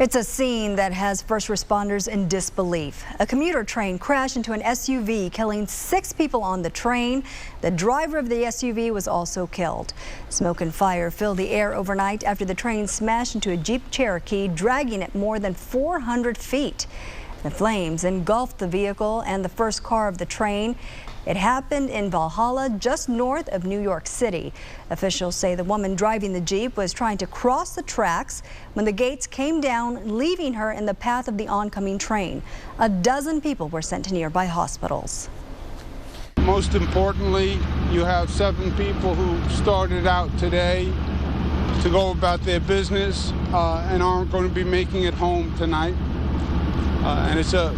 It's a scene that has first responders in disbelief. A commuter train crashed into an SUV, killing 6 people on the train. The driver of the SUV was also killed. Smoke and fire filled the air overnight after the train smashed into a Jeep Cherokee, dragging it more than 400 feet. The flames engulfed the vehicle and the first car of the train. It happened in Valhalla, just north of New York City. Officials say the woman driving the Jeep was trying to cross the tracks when the gates came down, leaving her in the path of the oncoming train. A dozen people were sent to nearby hospitals. Most importantly, you have 7 people who started out today to go about their business and aren't going to be making it home tonight. And it's a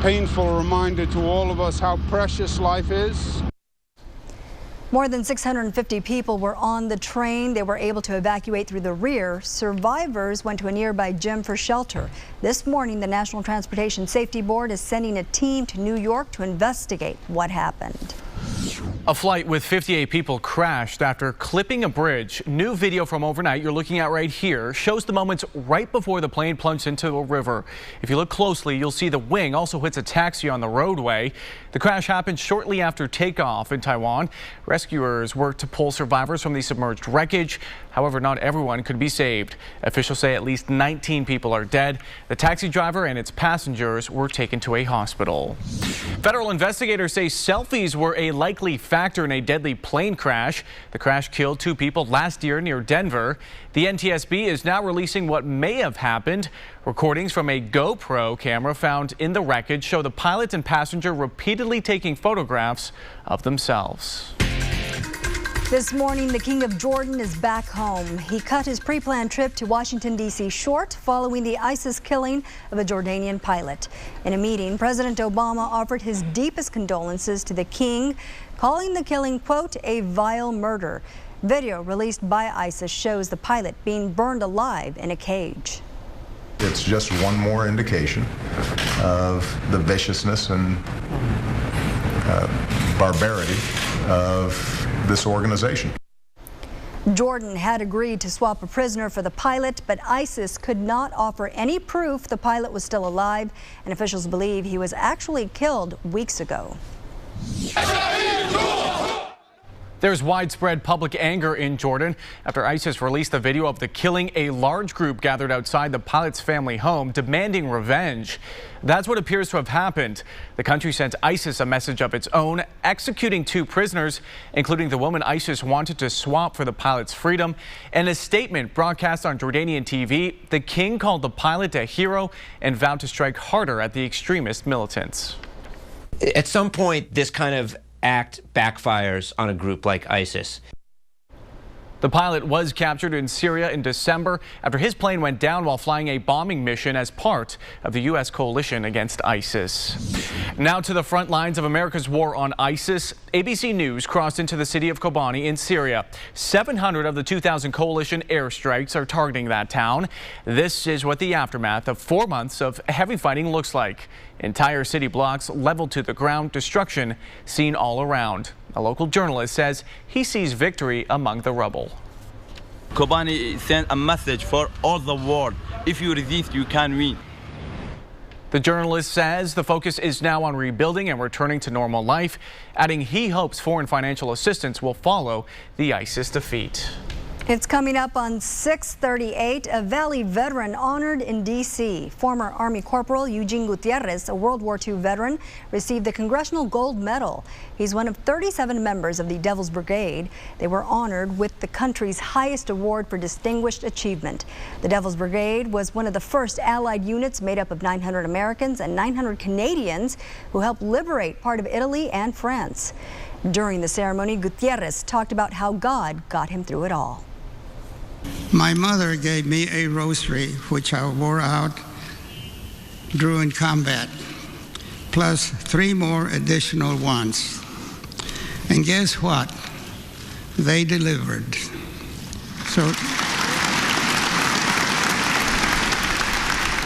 painful reminder to all of us how precious life is. More than 650 people were on the train. They were able to evacuate through the rear. Survivors went to a nearby gym for shelter. This morning, the National Transportation Safety Board is sending a team to New York to investigate what happened. A flight with 58 people crashed after clipping a bridge. New video from overnight you're looking at right here shows the moments right before the plane plunged into a river. If you look closely, you'll see the wing also hits a taxi on the roadway. The crash happened shortly after takeoff in Taiwan. Rescuers worked to pull survivors from the submerged wreckage. However, not everyone could be saved. Officials say at least 19 people are dead. The taxi driver and its passengers were taken to a hospital. Federal investigators say selfies were a likely factor in a deadly plane crash. The crash killed 2 people last year near Denver. The NTSB is now releasing what may have happened. Recordings from a GoPro camera found in the wreckage show the pilot and passenger repeatedly taking photographs of themselves. This morning, the King of Jordan is back home. He cut his pre-planned trip to Washington, D.C. short following the ISIS killing of a Jordanian pilot. In a meeting, President Obama offered his deepest condolences to the king, calling the killing, quote, a vile murder. Video released by ISIS shows the pilot being burned alive in a cage. It's just one more indication of the viciousness and barbarity of this organization. Jordan had agreed to swap a prisoner for the pilot, but ISIS could not offer any proof the pilot was still alive, and officials believe he was actually killed weeks ago. There's widespread public anger in Jordan after ISIS released the video of the killing. A large group gathered outside the pilot's family home demanding revenge. That's what appears to have happened. The country sent ISIS a message of its own, executing 2 prisoners, including the woman ISIS wanted to swap for the pilot's freedom. In a statement broadcast on Jordanian TV, the king called the pilot a hero and vowed to strike harder at the extremist militants. At some point, this kind of act backfires on a group like ISIS. The pilot was captured in Syria in December after his plane went down while flying a bombing mission as part of the U.S. coalition against ISIS. Now to the front lines of America's war on ISIS. ABC News crossed into the city of Kobani in Syria. 700 of the 2,000 coalition airstrikes are targeting that town. This is what the aftermath of 4 months of heavy fighting looks like. Entire city blocks leveled to the ground, destruction seen all around. A local journalist says he sees victory among the rubble. Kobani sent a message for all the world. If you resist, you can win. The journalist says the focus is now on rebuilding and returning to normal life, adding he hopes foreign financial assistance will follow the ISIS defeat. It's coming up on 6:38. A Valley veteran honored in D.C. Former Army Corporal Eugene Gutierrez, a World War II veteran, received the Congressional Gold Medal. He's one of 37 members of the Devil's Brigade. They were honored with the country's highest award for distinguished achievement. The Devil's Brigade was one of the first Allied units made up of 900 Americans and 900 Canadians who helped liberate part of Italy and France. During the ceremony, Gutierrez talked about how God got him through it all. My mother gave me a rosary, which I wore out during combat, plus 3 more additional ones. And guess what? They delivered.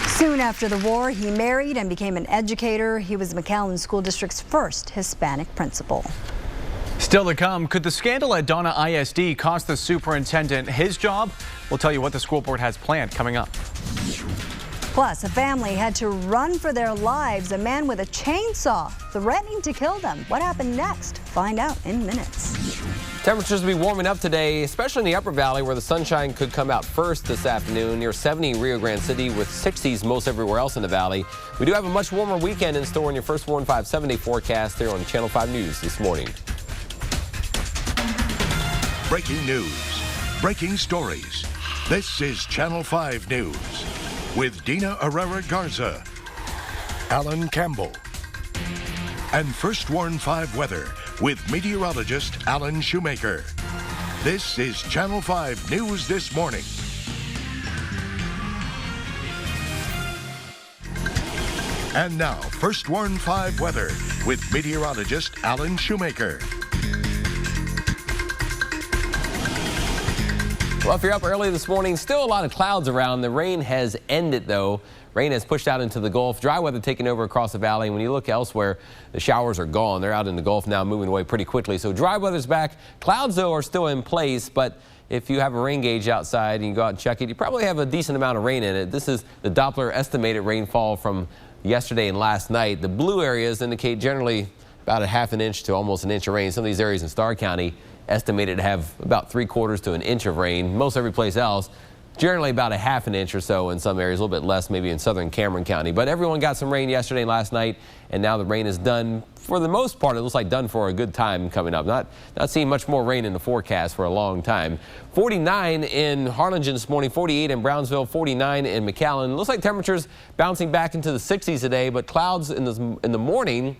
Soon after the war, he married and became an educator. He was McAllen School District's first Hispanic principal. Still to come, could the scandal at Donna ISD cost the superintendent his job? We'll tell you what the school board has planned coming up. Plus, a family had to run for their lives. A man with a chainsaw threatening to kill them. What happened next? Find out in minutes. Temperatures will be warming up today, especially in the upper valley where the sunshine could come out first this afternoon. Near 70 in Rio Grande City with 60s most everywhere else in the valley. We do have a much warmer weekend in store in your first 7-day forecast here on Channel 5 News this morning. Breaking news, breaking stories. This is Channel 5 News with Dina Herrera Garza, Alan Campbell, and First Warn 5 weather with meteorologist Alan Shoemaker. This is Channel 5 News this morning. And now, First Warn 5 weather with meteorologist Alan Shoemaker. Well, if you're up early this morning, still a lot of clouds around. The rain has ended, though. Rain has pushed out into the Gulf. Dry weather taking over across the valley. When you look elsewhere, the showers are gone. They're out in the Gulf now, moving away pretty quickly. So dry weather's back. Clouds, though, are still in place. But if you have a rain gauge outside and you go out and check it, you probably have a decent amount of rain in it. This is the Doppler estimated rainfall from yesterday and last night. The blue areas indicate generally about a half an inch to almost an inch of rain. Some of these areas in Starr County estimated to have about 3/4 to an inch of rain. Most every place else, generally about a half an inch or so in some areas, a little bit less maybe in southern Cameron County. But everyone got some rain yesterday and last night, and now the rain is done. For the most part, it looks like done for a good time coming up. Not seeing much more rain in the forecast for a long time. 49 in Harlingen this morning, 48 in Brownsville, 49 in McAllen. Looks like temperatures bouncing back into the 60s today, but clouds in the morning.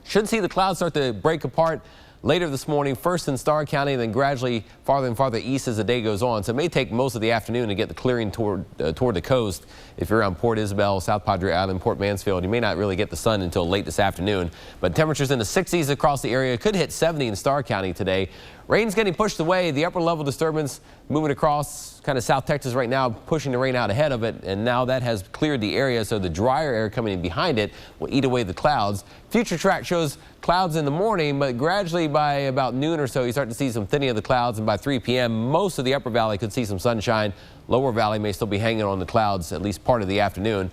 Should see the clouds start to break apart later this morning, first in Starr County, then gradually farther and farther east as the day goes on. So it may take most of the afternoon to get the clearing toward the coast. If you're around Port Isabel, South Padre Island, Port Mansfield, you may not really get the sun until late this afternoon. But temperatures in the 60s across the area, could hit 70 in Starr County today. Rain's getting pushed away. The upper level disturbance moving across kind of South Texas right now, pushing the rain out ahead of it. And now that has cleared the area, so the drier air coming in behind it will eat away the clouds. Future track shows clouds in the morning, but gradually by about noon or so, you start to see some thinning of the clouds. And by 3 p.m., most of the upper valley could see some sunshine. Lower valley may still be hanging on the clouds at least part of the afternoon.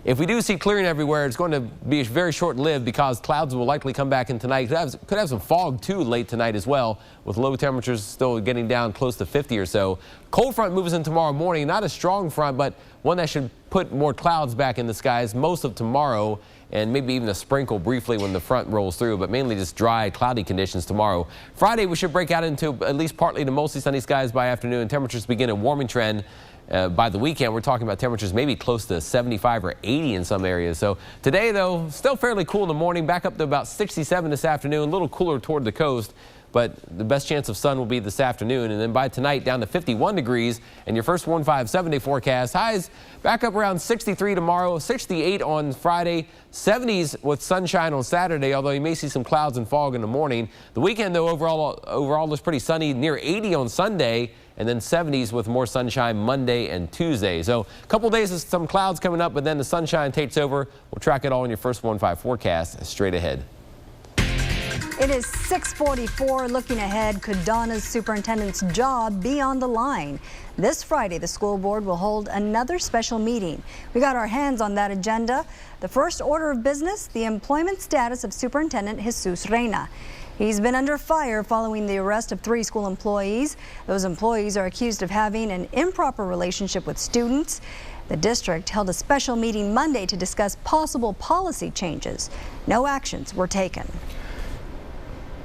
If we do see clearing everywhere, it's going to be very short-lived because clouds will likely come back in tonight. Could have some fog, too, late tonight as well, with low temperatures still getting down close to 50 or so. Cold front moves in tomorrow morning. Not a strong front, but one that should put more clouds back in the skies most of tomorrow, and maybe even a sprinkle briefly when the front rolls through, but mainly just dry, cloudy conditions tomorrow. Friday, we should break out into at least partly to mostly sunny skies by afternoon. Temperatures begin a warming trend. By the weekend, we're talking about temperatures maybe close to 75 or 80 in some areas. So today, though, still fairly cool in the morning, back up to about 67 this afternoon, a little cooler toward the coast. But the best chance of sun will be this afternoon. And then by tonight, down to 51 degrees. And your first 7-day forecast. Highs back up around 63 tomorrow, 68 on Friday, 70s with sunshine on Saturday, although you may see some clouds and fog in the morning. The weekend, though, overall looks pretty sunny, near 80 on Sunday, and then 70s with more sunshine Monday and Tuesday. So a couple days of some clouds coming up, but then the sunshine takes over. We'll track it all in your first 1-5 forecast straight ahead. It is 6:44. Looking ahead, could Donna's superintendent's job be on the line? This Friday, the school board will hold another special meeting. We got our hands on that agenda. The first order of business, the employment status of Superintendent Jesus Reyna. He's been under fire following the arrest of 3 school employees. Those employees are accused of having an improper relationship with students. The district held a special meeting Monday to discuss possible policy changes. No actions were taken.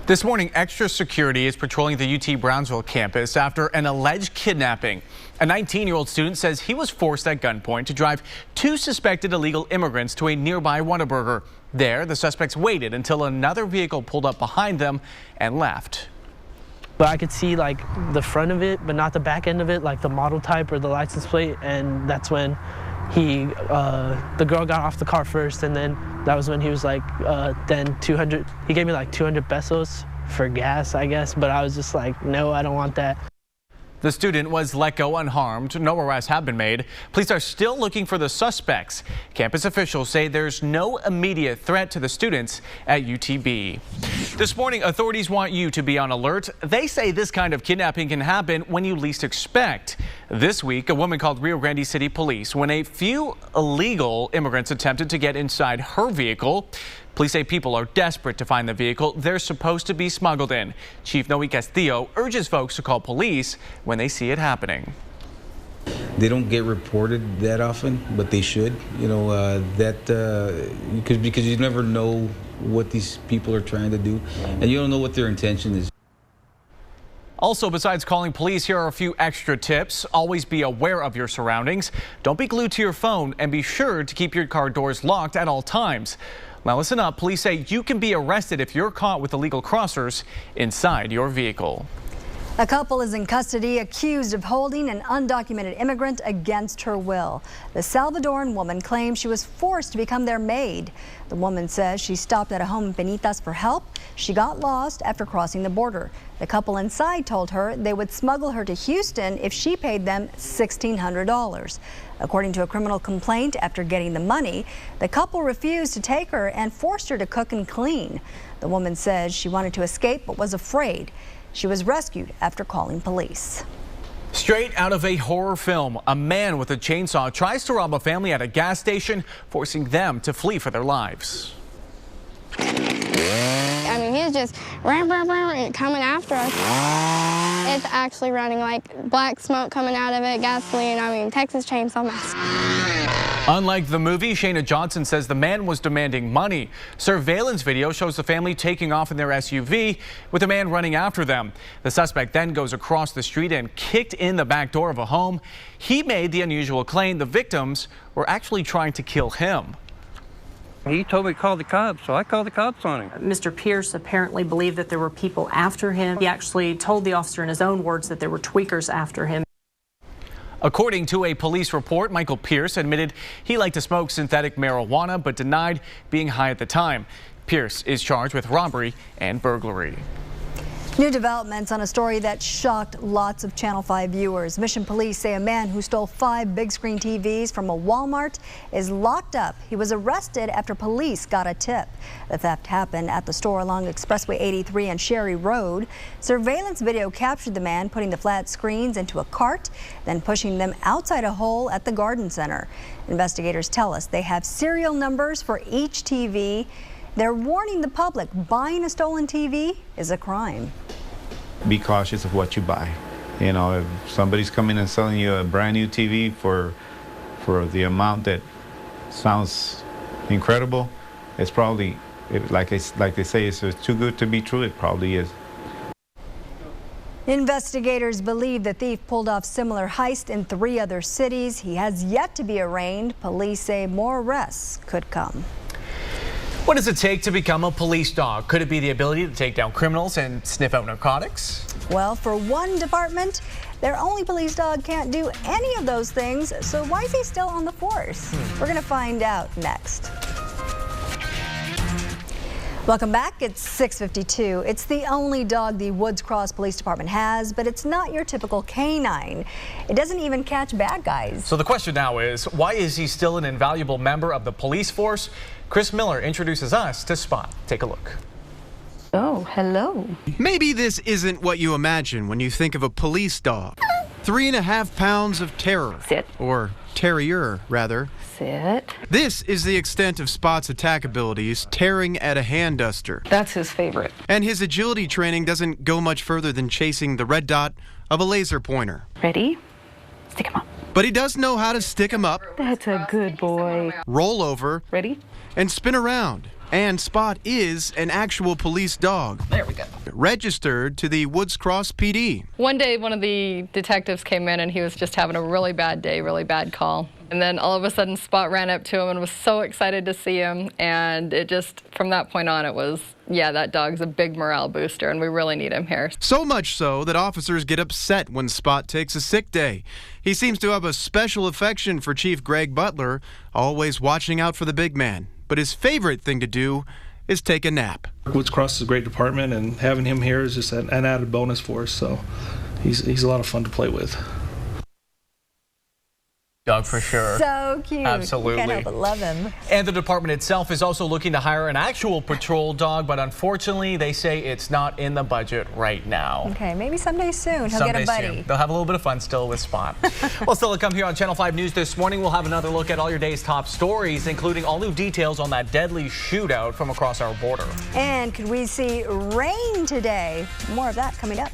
This morning, extra security is patrolling the UT Brownsville campus after an alleged kidnapping. A 19-year-old student says he was forced at gunpoint to drive 2 suspected illegal immigrants to a nearby Whataburger. There, the suspects waited until another vehicle pulled up behind them and left. But I could see like the front of it, but not the back end of it, like the model type or the license plate. And that's when the girl got off the car first, and then that was when he was like, then 200, he gave me like 200 pesos for gas, I guess. But I was just like, no, I don't want that. The student was let go unharmed. No arrests have been made. Police are still looking for the suspects. Campus officials say there's no immediate threat to the students at UTB. This morning, authorities want you to be on alert. They say this kind of kidnapping can happen when you least expect. This week, a woman called Rio Grande City Police when a few illegal immigrants attempted to get inside her vehicle. Police say people are desperate to find the vehicle they're supposed to be smuggled in. Chief Noe Castillo urges folks to call police when they see it happening. They don't get reported that often, but they should. You know, because you never know what these people are trying to do, and you don't know what their intention is. Also, besides calling police, here are a few extra tips. Always be aware of your surroundings. Don't be glued to your phone, and be sure to keep your car doors locked at all times. Now listen up, police say you can be arrested if you're caught with illegal crossers inside your vehicle. A couple is in custody accused of holding an undocumented immigrant against her will. The Salvadoran woman claims she was forced to become their maid. The woman says she stopped at a home in Penitas for help. She got lost after crossing the border. The couple inside told her they would smuggle her to Houston if she paid them $1,600. According to a criminal complaint, after getting the money, the couple refused to take her and forced her to cook and clean. The woman says she wanted to escape but was afraid. She was rescued after calling police. Straight out of a horror film, a man with a chainsaw tries to rob a family at a gas station, forcing them to flee for their lives. I mean, he's just coming after us. It's actually running like black smoke coming out of it, gasoline. I mean, Texas Chainsaw Massacre. Unlike the movie, Shayna Johnson says the man was demanding money. Surveillance video shows the family taking off in their SUV with a man running after them. The suspect then goes across the street and kicked in the back door of a home. He made the unusual claim the victims were actually trying to kill him. He told me to call the cops, so I called the cops on him. Mr. Pierce apparently believed that there were people after him. He actually told the officer in his own words that there were tweakers after him. According to a police report, Michael Pierce admitted he liked to smoke synthetic marijuana but denied being high at the time. Pierce is charged with robbery and burglary. New developments on a story that shocked lots of Channel 5 viewers. Mission police say a man who stole 5 big screen TVs from a Walmart is locked up. He was arrested after police got a tip. The theft happened at the store along Expressway 83 and Sherry Road. Surveillance video captured the man putting the flat screens into a cart, then pushing them outside a hole at the garden center. Investigators tell us they have serial numbers for each TV. They're warning the public buying a stolen TV is a crime. Be cautious of what you buy. You know, if somebody's coming and selling you a brand new TV for the amount that sounds incredible, it's probably, like they say, it's too good to be true. It probably is. Investigators believe the thief pulled off similar heists in 3 other cities. He has yet to be arraigned. Police say more arrests could come. What does it take to become a police dog? Could it be the ability to take down criminals and sniff out narcotics? Well, for one department, their only police dog can't do any of those things, so why is he still on the force? We're going to find out next. Welcome back. It's 6:52. It's the only dog the Woods Cross Police Department has, but it's not your typical canine. It doesn't even catch bad guys. So the question now is, why is he still an invaluable member of the police force? Chris Miller introduces us to Spot. Take a look. Oh, hello. Maybe this isn't what you imagine when you think of a police dog. 3.5 pounds of terror. Sit. Or terrier, rather. Sit. This is the extent of Spot's attack abilities, tearing at a hand duster. That's his favorite. And his agility training doesn't go much further than chasing the red dot of a laser pointer. Ready? Stick him up. But he does know how to stick him up. That's a good boy. Roll over. Ready? And spin around. And Spot is an actual police dog. There we go. Registered to the Woods Cross PD. One day, one of the detectives came in and he was just having a really bad day, really bad call. And then all of a sudden, Spot ran up to him and was so excited to see him. And it just, from that point on, it was, yeah, that dog's a big morale booster and we really need him here. So much so that officers get upset when Spot takes a sick day. He seems to have a special affection for Chief Greg Butler, always watching out for the big man. But his favorite thing to do is take a nap. Woods Cross is a great department, and having him here is just an added bonus for us. So, he's a lot of fun to play with. Doug, for sure. So cute. Absolutely. Can't help but love him. And the department itself is also looking to hire an actual patrol dog, but unfortunately, they say it's not in the budget right now. Okay, maybe someday soon he'll get a buddy. Soon. They'll have a little bit of fun still with Spot. Well, still to come here on Channel 5 News this morning, we'll have another look at all your day's top stories, including all new details on that deadly shootout from across our border. And could we see rain today? More of that coming up.